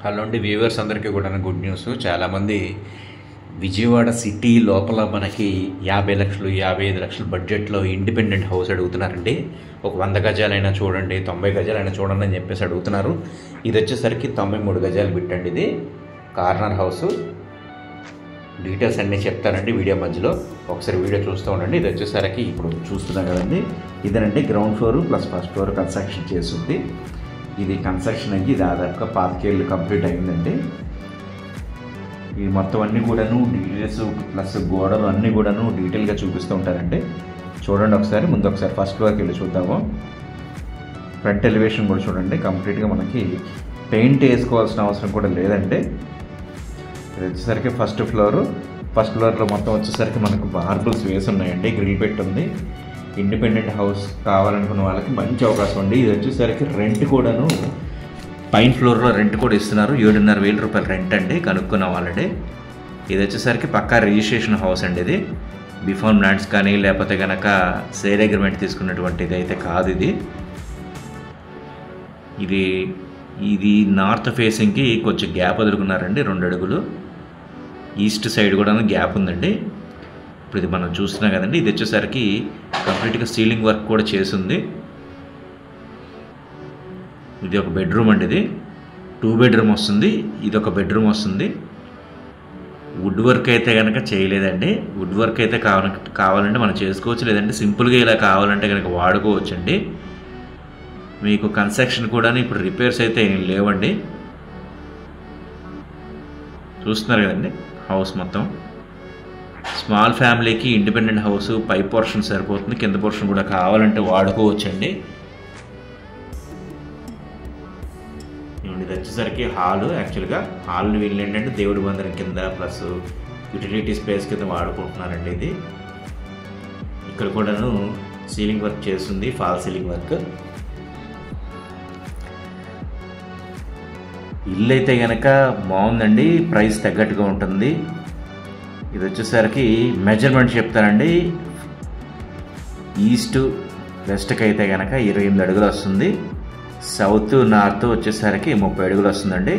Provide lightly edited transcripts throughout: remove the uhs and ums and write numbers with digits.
Hello అండి viewers అందరికీ కూడా గుడ్ న్యూస్. చాలామంది విజయవాడ సిటీ లోపల మనకి 50 లక్షలు 55 లక్షల బడ్జెట్లో ఇండిపెండెంట్ హౌస్ అడుగుతున్నారండి. ఒక 100 గజాలైనా చూడండి, 90 గజాలైనా చూడండి అని చెప్పేసి అడుగుతున్నారు. ఇది వచ్చేసరికి 93 గజాలు బిట్టండి. ఇది కార్నర్ హౌస్. డీటెయిల్స్ అన్నీ చెప్తానండి వీడియో మధ్యలో, ఒకసారి వీడియో చూస్తూ ఉండండి. ఇది వచ్చేసరికి ఇప్పుడు చూస్తున్నాం కదండి, ఇదేనండి ground floor plus first floor construction చేస్తుంది. ఇది కన్స్ట్రక్షన్ అయ్యి దాదాపుగా 5 ఏళ్ళు కంప్లీట్ అయిందండి. ఈ మొత్తం అన్నీ కూడాను డీటెయిల్స్ ప్లస్ గోడలు అన్నీ కూడాను డీటెయిల్గా చూపిస్తూ ఉంటారండి. చూడండి ఒకసారి. ముందు ఒకసారి ఫస్ట్ ఫ్లోర్కి వెళ్ళి చూద్దాము. ఫ్రంట్ ఎలివేషన్ కూడా చూడండి. కంప్లీట్గా మనకి పెయింట్ వేసుకోవాల్సిన అవసరం కూడా లేదండి. ఇది వచ్చేసరికి ఫస్ట్ ఫ్లోర్లో మొత్తం వచ్చేసరికి మనకు మార్బుల్స్ వేసి ఉన్నాయండి. గ్రిల్ పెట్టి ఉంది. ఇండిపెండెంట్ హౌస్ కావాలనుకున్న వాళ్ళకి మంచి అవకాశం అండి. ఇది వచ్చేసరికి రెంట్ కూడాను పైన ఫ్లోర్లో రెంట్ కూడా ఇస్తున్నారు. 7,500 రూపాయలు రెంట్ అండి కనుక్కున్న వాళ్ళండి. ఇది వచ్చేసరికి పక్కా రిజిస్ట్రేషన్ హౌస్ అండి. ఇది బిఫోర్ ల్యాండ్స్ కానీ లేకపోతే కనుక సేల్ అగ్రిమెంట్ తీసుకున్నటువంటిది అయితే కాదు. ఇది నార్త్ ఫేసింగ్కి కొంచెం గ్యాప్ వదులుకున్నారండి, 2 అడుగులు. ఈస్ట్ సైడ్ కూడా గ్యాప్ ఉందండి. ఇప్పుడు ఇది మనం చూస్తున్నాం కదండి. ఇది వచ్చేసరికి కంప్లీట్గా సీలింగ్ వర్క్ కూడా చేసింది. ఇది ఒక బెడ్రూమ్ అండి. ఇది 2 బెడ్రూమ్ వస్తుంది. ఇది ఒక బెడ్రూమ్ వస్తుంది. వుడ్ వర్క్ అయితే కనుక చేయలేదండి. వుడ్ వర్క్ అయితే కావాలంటే మనం చేసుకోవచ్చు, లేదంటే సింపుల్గా ఇలా కావాలంటే కనుక వాడుకోవచ్చండి. మీకు కన్స్ట్రక్షన్ కూడా ఇప్పుడు రిపేర్స్ అయితే ఏం లేవండి. చూస్తున్నారు కదండి హౌస్ మొత్తం. స్మాల్ ఫ్యామిలీకి ఇండిపెండెంట్ హౌస్ పై పోర్షన్ సరిపోతుంది, కింద పోర్షన్ కూడా కావాలంటే వాడుకోవచ్చండి. ఇది వచ్చేసరికి హాలు. యాక్చువల్గా హాల్ని వీళ్ళు ఏంటంటే దేవుడి మందిరం కింద ప్లస్ యూటిలిటీ స్పేస్ కింద వాడుకుంటున్నారండి. ఇది ఇక్కడ కూడాను సీలింగ్ వర్క్ చేస్తుంది, ఫాల్ సీలింగ్ వర్క్. ఇల్లు అయితే కనుక బాగుందండి, ప్రైస్ తగ్గట్టుగా ఉంటుంది. ఇది వచ్చేసరికి మెజర్మెంట్ చెప్తానండి. ఈస్ట్ వెస్ట్కి అయితే కనుక 28 అడుగులు వస్తుంది. సౌత్ నార్త్ వచ్చేసరికి 30 అడుగులు వస్తుందండి.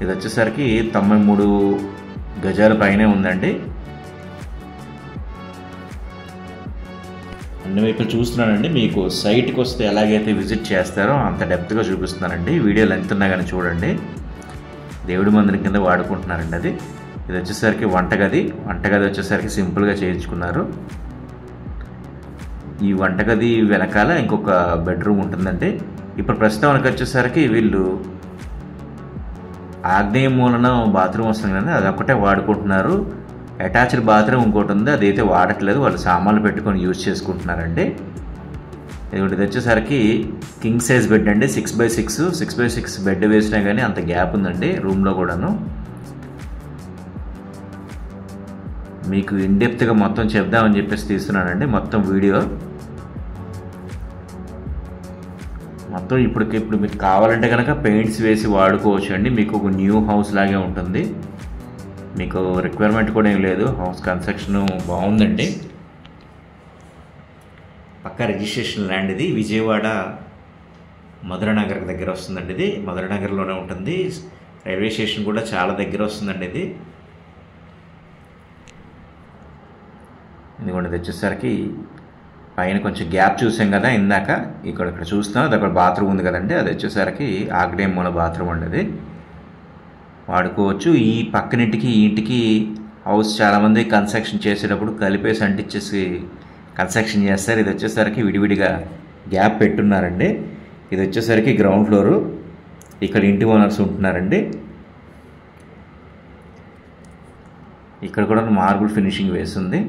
ఇది వచ్చేసరికి 93 గజాల పైనే ఉందండి. అన్ని వైపులు చూస్తున్నానండి. మీకు సైట్కి వస్తే ఎలాగైతే విజిట్ చేస్తారో అంత డెప్త్గా చూపిస్తున్నానండి. వీడియో లెంత్ ఉన్నా కానీ చూడండి. దేవుడి మందిరం కింద వాడుకుంటున్నారండి అది. ఇది వచ్చేసరికి వంటగది వచ్చేసరికి సింపుల్గా చేయించుకున్నారు. ఈ వంటగది వెనకాల ఇంకొక బెడ్రూమ్ ఉంటుందండి. ఇప్పుడు ప్రస్తుతానికి వచ్చేసరికి వీళ్ళు ఆగ్నేయ మూలన బాత్రూమ్ వస్తుంది కదా, అదొక్కటే వాడుకుంటున్నారు. అటాచ్డ్ బాత్రూమ్ ఇంకోటి ఉంది, అదైతే వాడట్లేదు. వాళ్ళు సామాన్లు పెట్టుకొని యూజ్ చేసుకుంటున్నారండి. ఇది వచ్చేసరికి కింగ్ సైజ్ బెడ్ అండి. 6x6 బెడ్ వేసినా కానీ అంత గ్యాప్ ఉందండి రూమ్లో కూడాను. మీకు ఇన్డెప్త్గా మొత్తం చెప్దామని చెప్పేసి తీస్తున్నానండి మొత్తం వీడియో. మొత్తం ఇప్పుడు మీకు కావాలంటే కనుక పెయింట్స్ వేసి వాడుకోవచ్చు అండి. మీకు ఒక న్యూ హౌస్ లాగే ఉంటుంది. మీకు రిక్వైర్మెంట్ కూడా ఏం లేదు. హౌస్ కన్స్ట్రక్షన్ బాగుందండి. పక్కా రిజిస్ట్రేషన్ ల్యాండ్. ఇది విజయవాడ మధురనగర్ దగ్గర వస్తుందండి. ఇది మధురనగర్లోనే ఉంటుంది. రైల్వే స్టేషన్ కూడా చాలా దగ్గర వస్తుందండి. ఇదిగోండి. ఇది వచ్చేసరికి పైన కొంచెం గ్యాప్ చూసాం కదా ఇందాక, ఇక్కడ చూస్తున్నాం. అది అక్కడ బాత్రూమ్ ఉంది కదండి, అది వచ్చేసరికి ఆగ్నేయ మూల బాత్రూమ్ అండి. అది వాడుకోవచ్చు. ఈ పక్కనింటికి ఈ ఇంటికి హౌస్ చాలామంది కన్స్ట్రక్షన్ చేసేటప్పుడు కలిపేసి అంటించేసి కన్స్ట్రక్షన్ చేస్తారు. ఇది వచ్చేసరికి విడివిడిగా గ్యాప్ పెట్టున్నారండి. ఇది వచ్చేసరికి గ్రౌండ్ ఫ్లోరు. ఇక్కడ ఇంటి ఓనర్స్ ఉంటున్నారండి. ఇక్కడ కూడా మార్బుల్ ఫినిషింగ్ వేస్తుంది.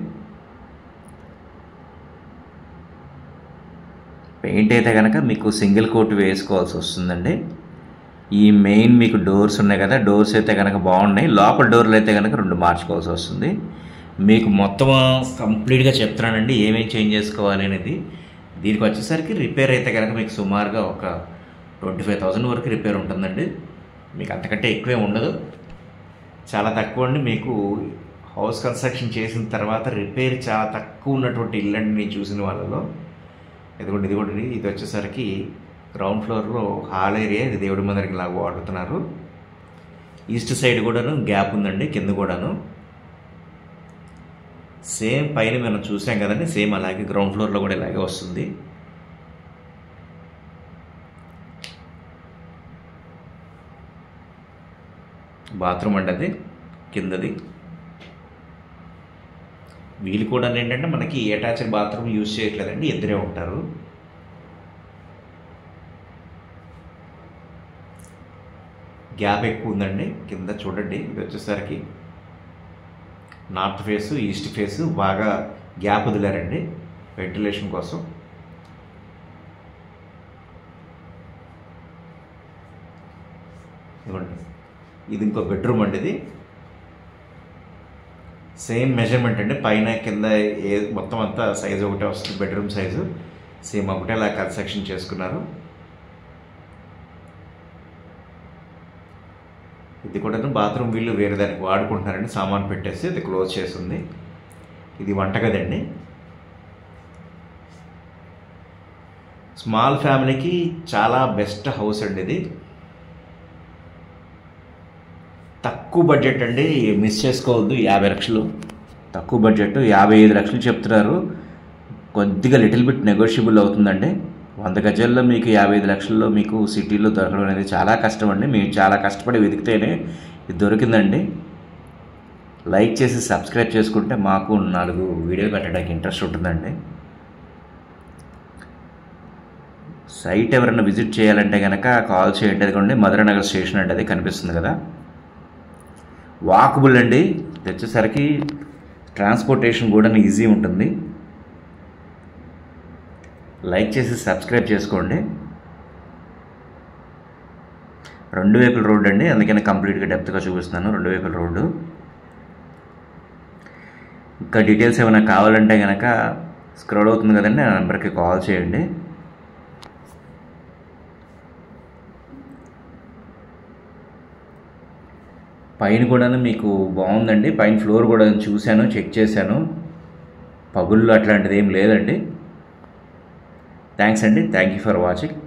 పెయింట్ అయితే కనుక మీకు సింగిల్ కోట్ వేసుకోవాల్సి వస్తుందండి. ఈ మెయిన్ మీకు డోర్స్ ఉన్నాయి కదా, డోర్స్ అయితే కనుక బాగున్నాయి. లోపల డోర్లు అయితే కనుక 2 మార్చుకోవాల్సి వస్తుంది. మీకు మొత్తం కంప్లీట్గా చెప్తున్నానండి ఏమేమి చేంజ్ చేసుకోవాలి అనేది. దీనికి వచ్చేసరికి రిపేర్ అయితే కనుక మీకు సుమారుగా ఒక 25,000 వరకు రిపేర్ ఉంటుందండి. మీకు అంతకంటే ఎక్కువే ఉండదు, చాలా తక్కువ అండి. మీకు హౌస్ కన్స్ట్రక్షన్ చేసిన తర్వాత రిపేర్ చాలా తక్కువ ఉన్నటువంటి ఇల్లు అండి నేను చూసిన వాళ్ళలో. ఇదిగోండి. ఇది వచ్చేసరికి గ్రౌండ్ ఫ్లోర్లో హాల్ ఏరియా. ఇది దేవుడి మందిరం లాగా వాడుతున్నారు. ఈస్ట్ సైడ్ కూడాను గ్యాప్ ఉందండి, కింద కూడాను సేమ్ పైన మనం చూసాం కదండి, సేమ్ అలాగే గ్రౌండ్ ఫ్లోర్లో కూడా ఇలాగే వస్తుంది. బాత్రూమ్ అండి అది కిందది. వీళ్ళు కూడా ఏంటంటే మనకి అటాచ్డ్ బాత్రూమ్ యూజ్ చేయట్లేదండి, ఇద్దరే ఉంటారు. గ్యాప్ ఎక్కువ ఉందండి కింద చూడండి. ఇది వచ్చేసరికి నార్త్ ఫేసు ఈస్ట్ ఫేసు బాగా గ్యాప్ వదిలారండి వెంటిలేషన్ కోసం. ఇవ్వండి, ఇది ఇంకో బెడ్రూమ్ అండి. ఇది సేమ్ మెజర్మెంట్ అండి, పైన కింద మొత్తం అంతా సైజు ఒకటే వస్తుంది. బెడ్రూమ్ సైజు సేమ్ ఒకటేలా కన్స్ట్రక్షన్ చేసుకున్నారు. ఇది కూడా బాత్రూమ్ వీళ్ళు వేరే దానికి వాడుకుంటున్నారండి, సామాన్ పెట్టేసి ఇది క్లోజ్ చేస్తుంది. ఇది వంటగది అండి. స్మాల్ ఫ్యామిలీకి చాలా బెస్ట్ హౌస్ అండి ఇది. తక్కువ బడ్జెట్ అండి, మిస్ చేసుకోవద్దు. 50 లక్షలు తక్కువ బడ్జెట్, 55 లక్షలు చెప్తున్నారు. కొద్దిగా లిటిల్ బిట్ నెగోషియబుల్ అవుతుందండి. 100 గజాల్లో మీకు 55 లక్షల్లో మీకు సిటీలో దొరకడం అనేది చాలా కష్టం అండి. మేము చాలా కష్టపడి వెతికితేనే ఇది దొరికిందండి. లైక్ చేసి సబ్స్క్రైబ్ చేసుకుంటే మాకు 4 వీడియోలు పెట్టడానికి ఇంట్రెస్ట్ ఉంటుందండి. సైట్ ఎవరైనా విజిట్ చేయాలంటే కనుక కాల్ చేయండి. అదిగోండి మధురానగర్ స్టేషన్ అండి, అది కనిపిస్తుంది కదా, వాకబుల్ అండి. తెచ్చేసరికి ట్రాన్స్పోర్టేషన్ కూడా ఈజీ ఉంటుంది. లైక్ చేసి సబ్స్క్రైబ్ చేసుకోండి. 2 వైపుల రోడ్డు అండి, అందుకని కంప్లీట్గా డెప్త్గా చూపిస్తున్నాను. 2 వైపుల రోడ్డు. ఇంకా డీటెయిల్స్ ఏమైనా కావాలంటే కనుక స్క్రోల్ అవుతుంది కదండి, ఆ నెంబర్కి కాల్ చేయండి. పైన కూడా మీకు బాగుందండి. పైన ఫ్లోర్ కూడా చూశాను, చెక్ చేశాను. పగుళ్ళు అట్లాంటిది ఏం లేదండి. థ్యాంక్స్ అండి. Thank you for watching.